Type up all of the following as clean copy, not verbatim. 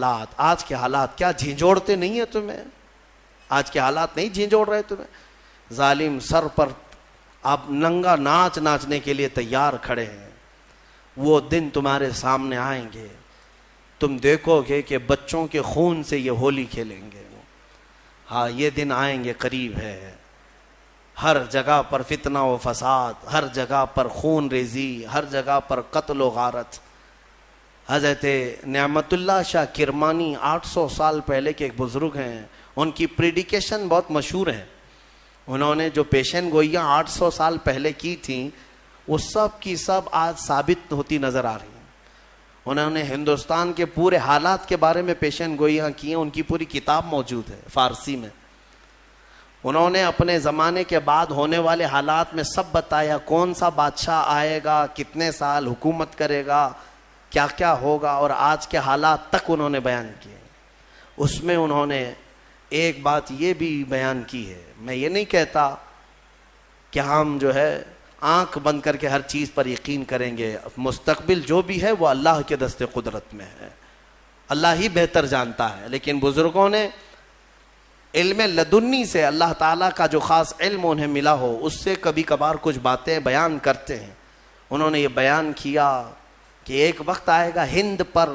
آج کے حالات کیا جھنجھوڑتے نہیں ہیں تمہیں؟ آج کے حالات نہیں جھنجھوڑ رہے تمہیں؟ ظالم سر پر آپ ننگا ناچنے کے لیے تیار کھڑے ہیں. وہ دن تمہارے سامنے آئیں گے, تم دیکھو گے کہ بچوں کے خون سے یہ ہولی کھیلیں گے. ہاں یہ دن آئیں گے, قریب ہے. ہر جگہ پر فتنہ و فساد, ہر جگہ پر خون ریزی, ہر جگہ پر قتل و غارت. حضرت نعمت اللہ شاہ کرمانی 800 سال پہلے کے ایک بزرگ ہیں, ان کی پریڈیکیشن بہت مشہور ہے. انہوں نے جو پیشن گوئیاں 800 سال پہلے کی تھیں وہ سب کی سب آج ثابت ہوتی نظر آ رہی ہیں. انہوں نے ہندوستان کے پورے حالات کے بارے میں پیشن گوئیاں کی ہیں, ان کی پوری کتاب موجود ہے فارسی میں. انہوں نے اپنے زمانے کے بعد ہونے والے حالات میں سب بتایا, کون سا بادشاہ آئے گا, کتنے سال حکومت کرے گا, کیا کیا ہوگا, اور آج کے حالات تک انہوں نے بیان کیے. اس میں انہوں نے ایک بات یہ بھی بیان کی ہے, میں یہ نہیں کہتا کہ ہم جو ہے آنکھ بند کر کے ہر چیز پر یقین کریں گے, مستقبل جو بھی ہے وہ اللہ کے دست قدرت میں ہے, اللہ ہی بہتر جانتا ہے. لیکن بزرگوں نے علم لدنی سے, اللہ تعالیٰ کا جو خاص علم انہیں ملا ہو, اس سے کبھی کبھار کچھ باتیں بیان کرتے ہیں. انہوں نے یہ بیان کیا کہ ایک وقت آئے گا ہند پر,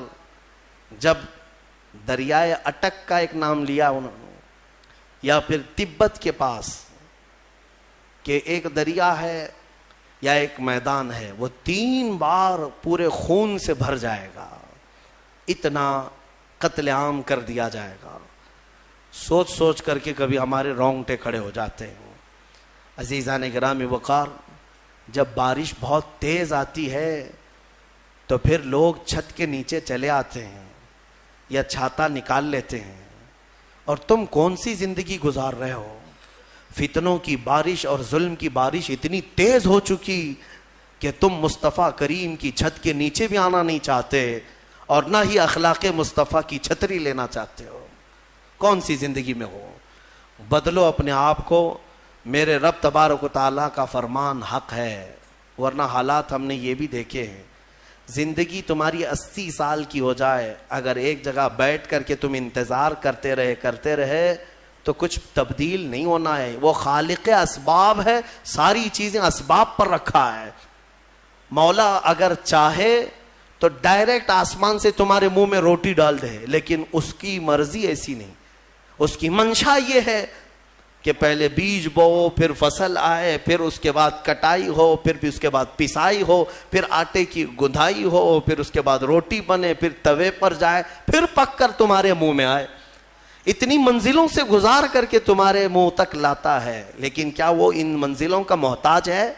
جب دریائے اٹک کا ایک نام لیا انہوں نے, یا پھر تبت کے پاس کہ ایک دریا ہے یا ایک میدان ہے, وہ 3 بار پورے خون سے بھر جائے گا, اتنا قتل عام کر دیا جائے گا. سوچ سوچ کر کے کبھی ہمارے رونگٹے کھڑے ہو جاتے ہیں. عزیزان گرامی وقار, جب بارش بہت تیز آتی ہے تو پھر لوگ چھت کے نیچے چلے آتے ہیں یا چھاتا نکال لیتے ہیں, اور تم کون سی زندگی گزار رہے ہو؟ فتنوں کی بارش اور ظلم کی بارش اتنی تیز ہو چکی کہ تم مصطفیٰ کریم کی چھت کے نیچے بھی آنا نہیں چاہتے, اور نہ ہی اخلاق مصطفیٰ کی چھتری لینا چاہتے ہو. کون سی زندگی میں ہو؟ بدلو اپنے آپ کو, میرے رب تبارک و تعالیٰ کا فرمان حق ہے. ورنہ حالات ہم نے یہ بھی دیکھے ہیں, زندگی تمہاری 80 سال کی ہو جائے, اگر ایک جگہ بیٹھ کر کے تم انتظار کرتے رہے تو کچھ تبدیل نہیں ہونا ہے. وہ خالق اسباب ہے, ساری چیزیں اسباب پر رکھا ہے. مولا اگر چاہے تو ڈائریکٹ آسمان سے تمہارے منہ میں روٹی ڈال دے, لیکن اس کی مرضی ایسی نہیں. اس کی منشا یہ ہے کہ پہلے بیج بو, پھر فصل آئے, پھر اس کے بعد کٹائی ہو, پھر اس کے بعد پسائی ہو, پھر آٹے کی گندھائی ہو, پھر اس کے بعد روٹی بنے, پھر توے پر جائے, پھر پک کر تمہارے منہ میں آئے. اتنی منزلوں سے گزار کر کے تمہارے منہ تک لاتا ہے. لیکن کیا وہ ان منزلوں کا محتاج ہے؟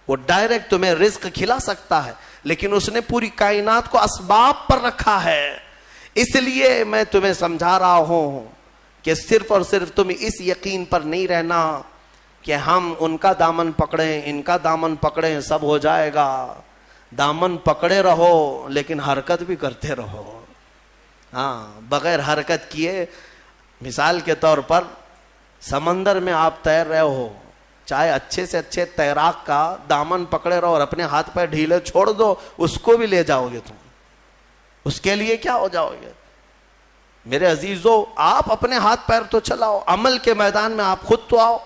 وہ ڈائریکٹ تمہیں رزق کھلا سکتا ہے, لیکن اس نے پوری کائنات کو اسباب پر رکھا ہے. اس لیے میں تمہیں سمجھا رہا ہوں کہ صرف اور صرف تم اس یقین پر نہیں رہنا کہ ہم ان کا دامن پکڑیں, ان کا دامن پکڑیں, سب ہو جائے گا. دامن پکڑے رہو لیکن حرکت بھی کرتے رہو. ہاں, بغیر حرکت کیے, مثال کے طور پر سمندر میں آپ تیر رہے ہو, چاہے اچھے سے اچھے تیراک کا دامن پکڑے رہو اور اپنے ہاتھ پیر ڈھیلے چھوڑ دو, اس کو بھی لے جاؤ گے تم. اس کے لیے کیا ہو جاؤ گے؟ میرے عزیزو, آپ اپنے ہاتھ پیر تو چلاؤ, عمل کے میدان میں آپ خود تو آؤ.